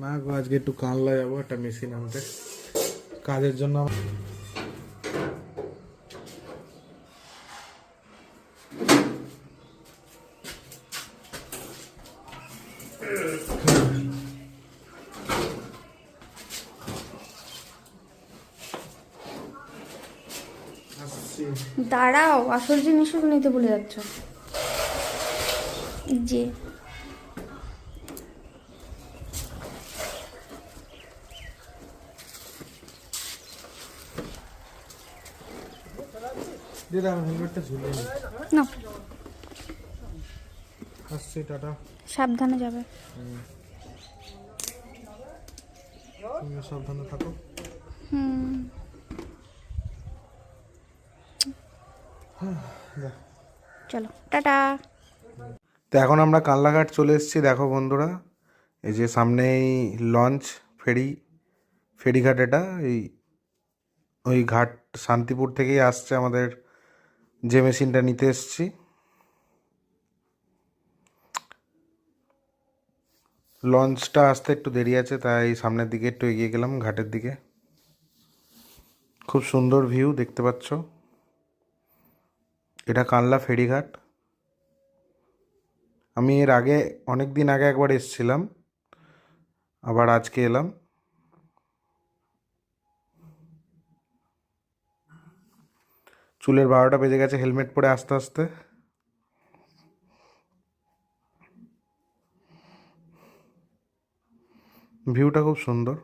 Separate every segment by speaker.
Speaker 1: না গো, আজকে একটু কানলা যাবো একটা মেশিন আনতে কাজের জন্য।
Speaker 2: দাঁড়াও, আসল জিনিসও নিতে ভুলে যাচ্ছ। যে
Speaker 1: দিদা আমি হেলমেটটা ঝুলিয়ে নিই।
Speaker 2: না,
Speaker 1: আসছি, টাটা।
Speaker 2: সাবধানে যাবে।
Speaker 1: তুমি সাবধানে থাকো।
Speaker 2: চলো টাটা।
Speaker 1: তো এখন আমরা কানলাঘাট চলে এসেছি। দেখো বন্ধুরা, এই যে সামনেই লঞ্চ ফেরিঘাট। এটা ওই ঘাট শান্তিপুর থেকেই আসছে আমাদের যে মেশিনটা নিতে এসেছি। লঞ্চটা আসতে একটু দেরি আছে, তাই সামনের দিকে একটু এগিয়ে গেলাম ঘাটের দিকে। খুব সুন্দর ভিউ দেখতে পাচ্ছ। এটা কানলা ফেরিঘাট। আমি এর আগে অনেক দিন আগে একবার এসেছিলাম, আবার আজকে এলাম। চুলের 12টা বেজে গেছে হেলমেট পরে আস্তে আস্তে। ভিউটা খুব সুন্দর।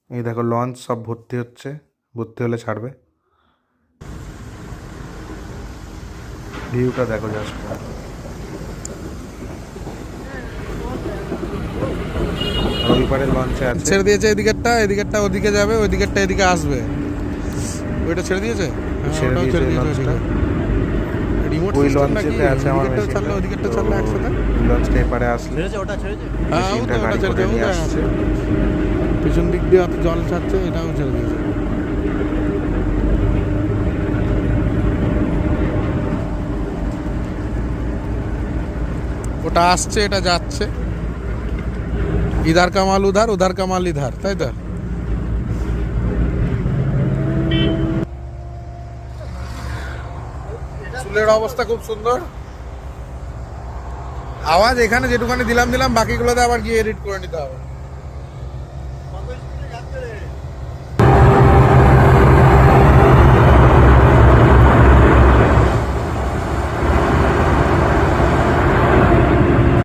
Speaker 1: এই দেখো লঞ্চ সব ভর্তি হচ্ছে, ভর্তি হলে ছাড়বে। ভিউটা দেখো জাস্ট। ওই পারে লঞ্চে আছে।
Speaker 3: ছেড়ে দিয়েছে এদিকেরটা ওদিকে যাবে, ওই দিকেরটা এদিকে আসবে। ওইটা ছেড়ে দিয়েছে,
Speaker 1: ছেড়ে দিয়েছে লঞ্চটা।
Speaker 3: রিমোট
Speaker 1: ওই
Speaker 3: সিস্টেম নাকি?
Speaker 1: লঞ্চেতে আছে আমার মেশিনটা।
Speaker 3: ছাড়লে ওদিকেরটা ছাড়লে একসাথে।
Speaker 1: লঞ্চটা এপারে আসলে
Speaker 3: হ্যাঁ,
Speaker 1: মেশিনটা গাড়ি করে নিয়ে আসছে।
Speaker 3: পিছন দিক দিয়ে অত জল ছাড়ছে, এটাও ছেড়ে দিয়েছে। ওটা আসছে, এটা যাচ্ছে। ইধার কামাল উধার কামাল ইধার, তাই তো? চুলের অবস্থা খুব সুন্দর। আওয়াজ এখানে যেটুখানি দিলাম, বাকিগুলোতে আবার গিয়ে এডিট করে নিতে হবে।